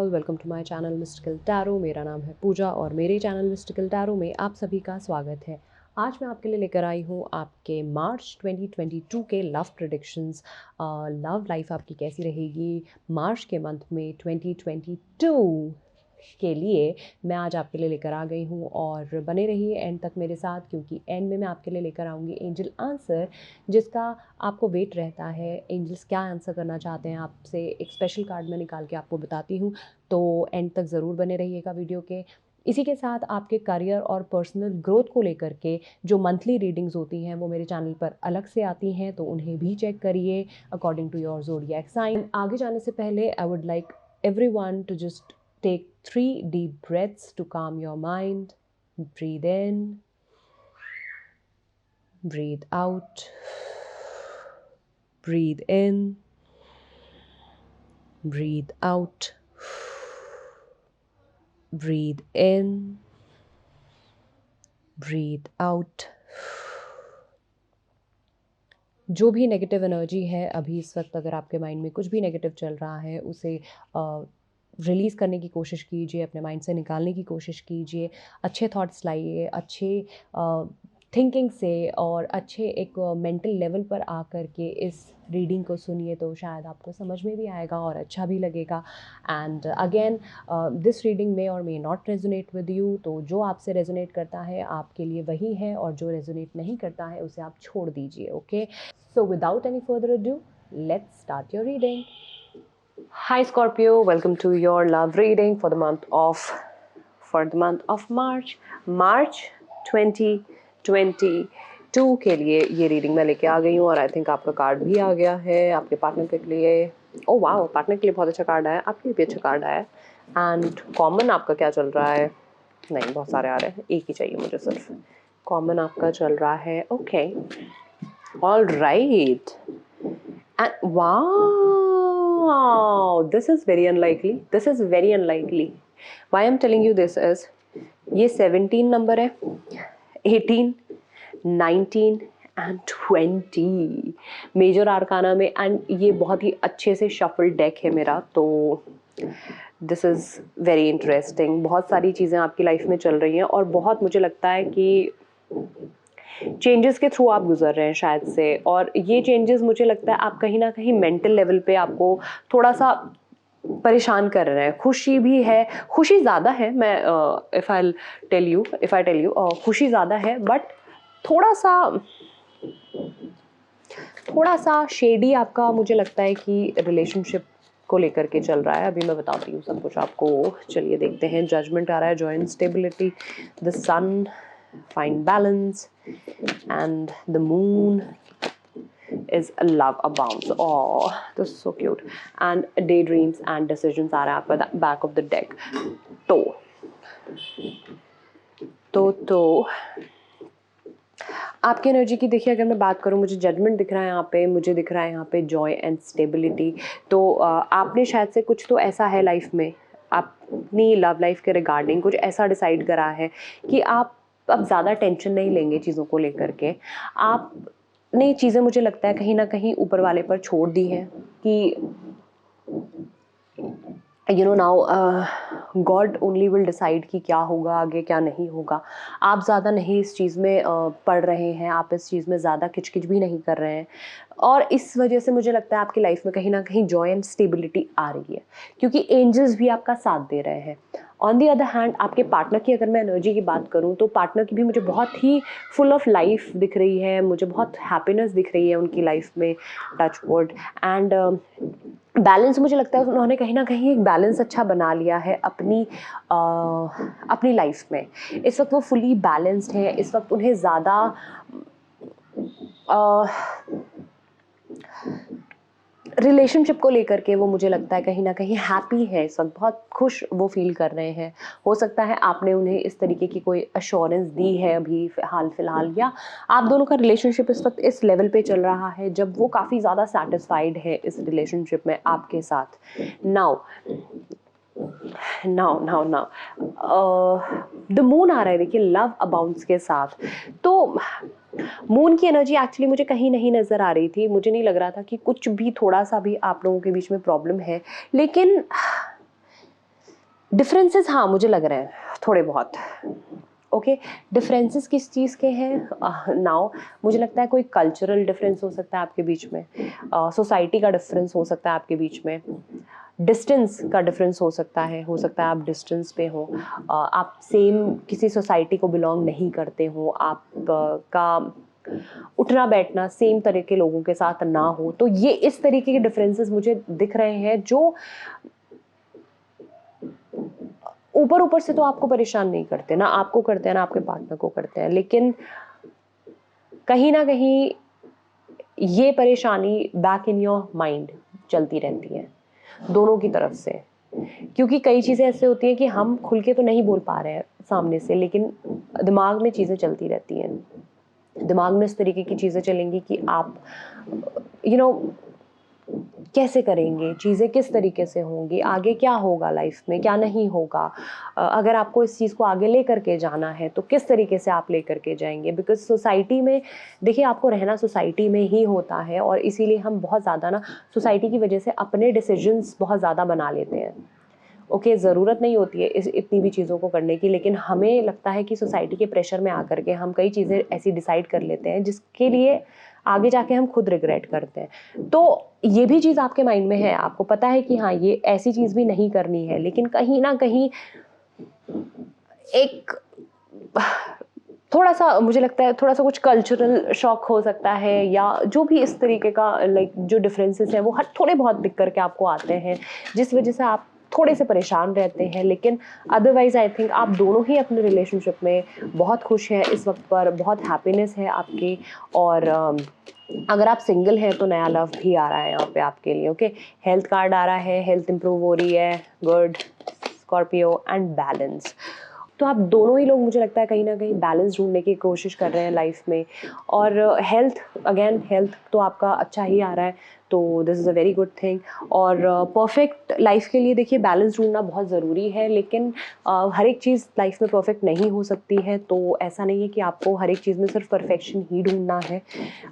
All, welcome to my channel mystical tarot. मेरा नाम है पूजा और मेरे चैनल मिस्टिकल टैरो में आप सभी का स्वागत है। आज मैं आपके लिए लेकर आई हूँ आपके मार्च 2022 के लव प्रेडिक्शंस। लव लाइफ आपकी कैसी रहेगी मार्च के मंथ में 2022 के लिए मैं आज आपके लिए लेकर आ गई हूँ। और बने रहिए एंड तक मेरे साथ, क्योंकि एंड में मैं आपके लिए लेकर आऊँगी एंजल आंसर, जिसका आपको वेट रहता है। एंजल्स क्या आंसर करना चाहते हैं आपसे, एक स्पेशल कार्ड मैं निकाल के आपको बताती हूँ, तो एंड तक ज़रूर बने रहिएगा वीडियो के। इसी के साथ आपके करियर और पर्सनल ग्रोथ को लेकर के जो मंथली रीडिंग्स होती हैं वो मेरे चैनल पर अलग से आती हैं, तो उन्हें भी चेक करिए according to your zodiac sign. आगे जाने से पहले I would like everyone to just take 3 deep breaths to calm your mind. Breathe in, breathe out, breathe in, breathe out, breathe in, breathe out. जो भी negative energy है अभी इस वक्त, अगर आपके माइंड में कुछ भी नेगेटिव चल रहा है, उसे रिलीज़ करने की कोशिश कीजिए, अपने माइंड से निकालने की कोशिश कीजिए। अच्छे थॉट्स लाइए, अच्छे थिंकिंग से और अच्छे एक मेंटल लेवल पर आकर के इस रीडिंग को सुनिए, तो शायद आपको समझ में भी आएगा और अच्छा भी लगेगा। एंड अगेन, दिस रीडिंग मे और may not resonate with you, तो जो आपसे रेजोनेट करता है आपके लिए वही है, और जो रेजोनेट नहीं करता है उसे आप छोड़ दीजिए। Okay, so without any further ado, let's start your reading. Hi Scorpio, welcome to your love reading for the month of March 2022 के लिए ये रीडिंग मैं लेके आ गई हूँ। और आई थिंक आपका कार्ड भी आ गया है आपके पार्टनर के लिए। ओह वाह, पार्टनर के लिए बहुत अच्छा कार्ड आया, आपके लिए भी अच्छा कार्ड आया। एंड कॉमन आपका क्या चल रहा है? नहीं, बहुत सारे आ रहे हैं, एक ही चाहिए मुझे सिर्फ। कॉमन आपका चल रहा है, okay, all right. And wow, this is very unlikely. This is very unlikely. Why I'm telling you this is, ये 17 नंबर है, 18, 19 एंड 20 मेजर आर्काना में। एंड ये बहुत ही अच्छे से शफल्ड डेक है मेरा, तो दिस इज़ वेरी इंटरेस्टिंग। बहुत सारी चीज़ें आपकी लाइफ में चल रही हैं और बहुत मुझे लगता है कि चेंजेस के थ्रू आप गुजर रहे हैं शायद से। और ये चेंजेस मुझे लगता है आप कहीं ना कहीं मेंटल लेवल पे आपको थोड़ा सा परेशान कर रहे हैं। खुशी भी है, खुशी ज़्यादा है, मैं इफ़ आई टेल यू खुशी ज़्यादा है, बट थोड़ा सा शेडी आपका मुझे लगता है कि रिलेशनशिप को लेकर के चल रहा है। अभी मैं बताती हूँ सब कुछ आपको, चलिए देखते हैं। जजमेंट आ रहा है, joy and stability, the sun, find balance, and the moon is a love abounds. Oh, this is so cute. And daydreams and decisions are at the back of the deck. तो आपकी energy की देखिए, अगर मैं बात करूं, मुझे judgement दिख रहा है यहाँ पे, मुझे दिख रहा है यहाँ पे जॉय एंड स्टेबिलिटी। तो आपने शायद से कुछ तो ऐसा है लाइफ में, अपनी लव लाइफ के रिगार्डिंग कुछ ऐसा डिसाइड करा है कि आप अब ज़्यादा टेंशन नहीं लेंगे चीज़ों को लेकर के। आपने चीज़ें मुझे लगता है कहीं ना कहीं ऊपर वाले पर छोड़ दी है कि now God only will decide कि क्या होगा आगे, क्या नहीं होगा। आप ज़्यादा नहीं इस चीज़ में पढ़ रहे हैं, आप इस चीज़ में ज़्यादा किचकिच भी नहीं कर रहे हैं, और इस वजह से मुझे लगता है आपकी लाइफ में कहीं ना कहीं जॉय एंड स्टेबिलिटी आ रही है, क्योंकि एंजल्स भी आपका साथ दे रहे हैं। ऑन दी अदर हैंड, आपके पार्टनर की अगर मैं एनर्जी की बात करूं, तो पार्टनर की भी मुझे बहुत ही फुल ऑफ लाइफ दिख रही है, मुझे बहुत हैप्पीनेस दिख रही है उनकी लाइफ में, टच वुड। एंड बैलेंस, मुझे लगता है उन्होंने कहीं ना कहीं एक बैलेंस अच्छा बना लिया है अपनी लाइफ में। इस वक्त वो फुली बैलेंस्ड है। इस वक्त उन्हें ज़्यादा रिलेशनशिप को लेकर के वो मुझे लगता है कहीं ना कहीं हैप्पी है, इस वक्त बहुत खुश वो फील कर रहे हैं। हो सकता है आपने उन्हें इस तरीके की कोई अश्योरेंस दी है अभी हाल फिलहाल, या आप दोनों का रिलेशनशिप इस वक्त इस लेवल पे चल रहा है जब वो काफ़ी ज़्यादा सेटिस्फाइड है इस रिलेशनशिप में आपके साथ। नाउ द मून आ रहा है, देखिए, लव अबाउंड्स के साथ। तो मून की एनर्जी एक्चुअली मुझे कहीं नहीं नज़र आ रही थी, मुझे नहीं लग रहा था कि कुछ भी थोड़ा सा भी आप लोगों के बीच में प्रॉब्लम है, लेकिन डिफरेंसेस हाँ मुझे लग रहे हैं थोड़े बहुत। ओके, डिफरेंसेस किस चीज़ के हैं? नाउ मुझे लगता है कोई कल्चरल डिफरेंस हो सकता है आपके बीच में, सोसाइटी का डिफरेंस हो सकता है आपके बीच में, डिस्टेंस का डिफरेंस हो सकता है आप डिस्टेंस पे हो, आप सेम किसी सोसाइटी को बिलोंग नहीं करते हो, आप का उठना बैठना सेम तरह के लोगों के साथ ना हो, तो ये इस तरीके के डिफरेंसेस मुझे दिख रहे हैं जो ऊपर ऊपर से तो आपको परेशान नहीं करते, ना आपको करते हैं ना आपके पार्टनर को करते हैं, लेकिन कहीं ना कहीं ये परेशानी बैक इन योर माइंड चलती रहती है दोनों की तरफ से, क्योंकि कई चीज़ें ऐसे होती हैं कि हम खुल के तो नहीं बोल पा रहे हैं सामने से, लेकिन दिमाग में चीज़ें चलती रहती हैं। दिमाग में इस तरीके की चीज़ें चलेंगी कि आप कैसे करेंगे, चीज़ें किस तरीके से होंगी, आगे क्या होगा लाइफ में, क्या नहीं होगा, अगर आपको इस चीज़ को आगे ले करके जाना है तो किस तरीके से आप ले करके जाएंगे। बिकॉज सोसाइटी में देखिए, आपको रहना सोसाइटी में ही होता है, और इसीलिए हम बहुत ज़्यादा ना सोसाइटी की वजह से अपने डिसीजंस बहुत ज़्यादा बना लेते हैं। ओके, ज़रूरत नहीं होती है इतनी भी चीज़ों को करने की, लेकिन हमें लगता है कि सोसाइटी के प्रेशर में आकर के हम कई चीज़ें ऐसी डिसाइड कर लेते हैं जिसके लिए आगे जाके हम खुद रिग्रेट करते हैं। तो ये भी चीज़ आपके माइंड में है, आपको पता है कि हाँ ये ऐसी चीज़ भी नहीं करनी है, लेकिन कहीं ना कहीं एक थोड़ा सा मुझे लगता है थोड़ा सा कुछ कल्चरल शॉक हो सकता है, या जो भी इस तरीके का लाइक जो डिफरेंसेस हैं वो हर थोड़े बहुत दिख करके आपको आते हैं, जिस वजह से आप थोड़े से परेशान रहते हैं। लेकिन अदरवाइज आई थिंक आप दोनों ही अपने रिलेशनशिप में बहुत खुश हैं इस वक्त पर, बहुत हैप्पीनेस है आपकी। और अगर आप सिंगल हैं तो नया लव भी आ रहा है यहाँ पे आपके लिए। ओके, हेल्थ कार्ड आ रहा है, हेल्थ इंप्रूव हो रही है, गुड, स्कॉर्पियो एंड बैलेंस। तो आप दोनों ही लोग मुझे लगता है कहीं ना कहीं बैलेंस ढूंढने की कोशिश कर रहे हैं लाइफ में। और हेल्थ, अगेन हेल्थ तो आपका अच्छा ही आ रहा है, तो this is a very good thing. और परफेक्ट लाइफ के लिए देखिए बैलेंस ढूंढना बहुत ज़रूरी है, लेकिन हर एक चीज़ लाइफ में परफेक्ट नहीं हो सकती है। तो ऐसा नहीं है कि आपको हर एक चीज़ में सिर्फ परफेक्शन ही ढूंढना है,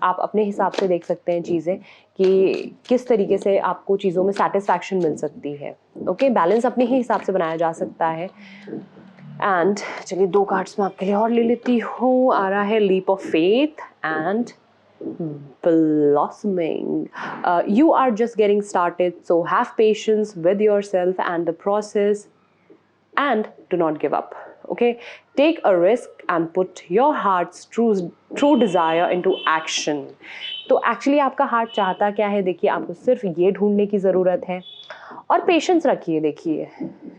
आप अपने हिसाब से देख सकते हैं चीज़ें कि किस तरीके से आपको चीज़ों में सेटिस्फैक्शन मिल सकती है। ओके, बैलेंस अपने ही हिसाब से बनाया जा सकता है। एंड चलिए 2 कार्ड्स मैं आपके लिए और ले लेती हूँ। आ रहा है leap of faith and blossoming. You are just getting started, so have patience with yourself and the process, and do not give up. Okay, take a risk and put your heart's true desire into action. तो actually आपका heart चाहता क्या है, देखिए आपको सिर्फ ये ढूंढने की ज़रूरत है, और पेशेंस रखिए। देखिए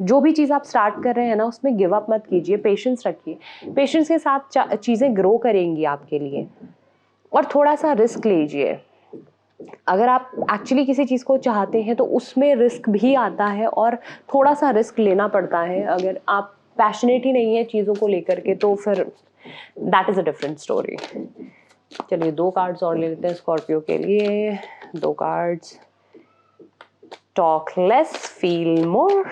जो भी चीज़ आप स्टार्ट कर रहे हैं ना उसमें गिव अप मत कीजिए, पेशेंस रखिए। पेशेंस के साथ चीज़ें ग्रो करेंगी आपके लिए, और थोड़ा सा रिस्क लीजिए। अगर आप एक्चुअली किसी चीज़ को चाहते हैं तो उसमें रिस्क भी आता है, और थोड़ा सा रिस्क लेना पड़ता है। अगर आप पैशनेट ही नहीं है चीज़ों को लेकर के तो फिर that is a different story. चलिए 2 कार्ड्स और ले लेते हैं स्कॉर्पियो के लिए। 2 cards, talk less feel more,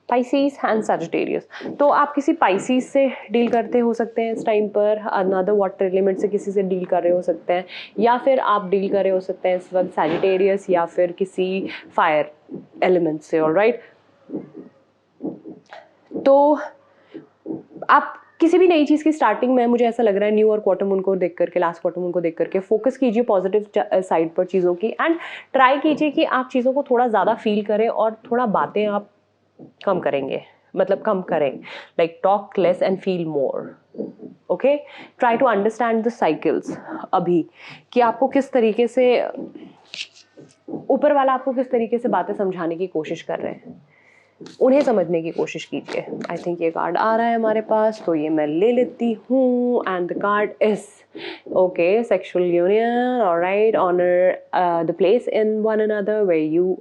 Pisces and Sagittarius. तो आप किसी पाइसिस से डील करते हो सकते हैं इस टाइम पर, अनदर वाटर एलिमेंट से किसी से डील कर रहे हो सकते हैं, या फिर आप डील कर रहे हो सकते हैं इस वक्त सजिटेरियस या फिर किसी फायर एलिमेंट से। ऑलराइट, तो आप किसी भी नई चीज़ की स्टार्टिंग में, मुझे ऐसा लग रहा है न्यू और क्वार्टर मून को देख करके, लास्ट क्वार्टर मून को देख करके फोकस कीजिए पॉजिटिव साइड पर चीज़ों की, एंड ट्राई कीजिए कि आप चीज़ों को थोड़ा ज़्यादा फील करें और थोड़ा बातें आप कम करेंगे, मतलब कम करें, like talk less and feel more. Okay, try to understand the cycles अभी, कि आपको किस तरीके से ऊपर वाला आपको किस तरीके से बातें समझाने की कोशिश कर रहे हैं, उन्हें समझने की कोशिश कीजिए। आई थिंक ये कार्ड आ रहा है हमारे पास, तो ये मैं ले लेती हूँ। And the card is okay, sexual union, alright, honour the place in one another where you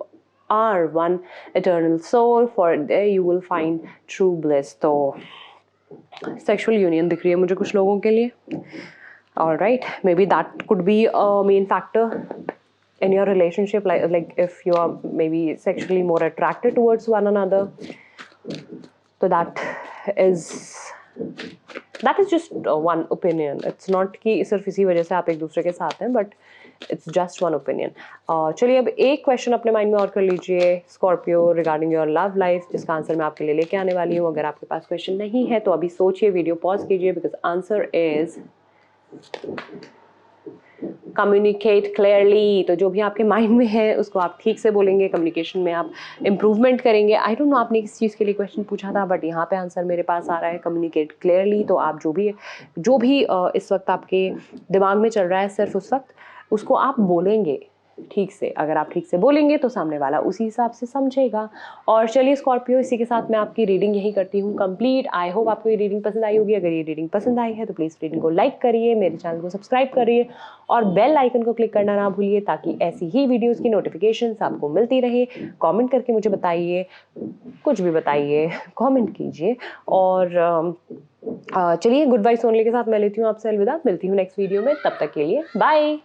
are one eternal soul, for there you will find true bliss। तो sexual union दिख रही है मुझे कुछ लोगों के लिए। Alright, maybe that could be a main factor in your relationship, like if you are maybe sexually more attracted towards one another, so that is just one opinion. It's not कि सिर्फ इसी वजह से आप एक दूसरे के साथ हैं, but it's just one opinion. चलिए अब एक क्वेश्चन अपने माइंड में और कर लीजिए Scorpio regarding your love life, जिसका आंसर मैं आपके लिए लेके आने वाली हूँ। अगर आपके पास क्वेश्चन नहीं है तो अभी सोचिए, वीडियो पॉज कीजिए, because answer is communicate clearly. तो जो भी आपके माइंड में है उसको आप ठीक से बोलेंगे, कम्युनिकेशन में आप इम्प्रूवमेंट करेंगे। आई डोंट नो आपने किस चीज़ के लिए क्वेश्चन पूछा था, बट यहाँ पे आंसर मेरे पास आ रहा है कम्युनिकेट क्लियरली। तो आप जो भी इस वक्त आपके दिमाग में चल रहा है सिर्फ उस वक्त उसको आप बोलेंगे ठीक से। अगर आप ठीक से बोलेंगे तो सामने वाला उसी हिसाब से समझेगा। और चलिए स्कॉर्पियो, इसी के साथ मैं आपकी रीडिंग यही करती हूँ कंप्लीट। आई होप आपको ये रीडिंग पसंद आई होगी। अगर ये रीडिंग पसंद आई है तो प्लीज़ रीडिंग को लाइक करिए, मेरे चैनल को सब्सक्राइब करिए और बेल आइकन को क्लिक करना ना भूलिए, ताकि ऐसी ही वीडियोज़ की नोटिफिकेशंस आपको मिलती रहे। कॉमेंट करके मुझे बताइए, कुछ भी बताइए, कॉमेंट कीजिए। और चलिए गुड वाइब्स ओनली के साथ मैं लेती हूँ आपसे अलविदा। मिलती हूँ नेक्स्ट वीडियो में, तब तक के लिए बाय।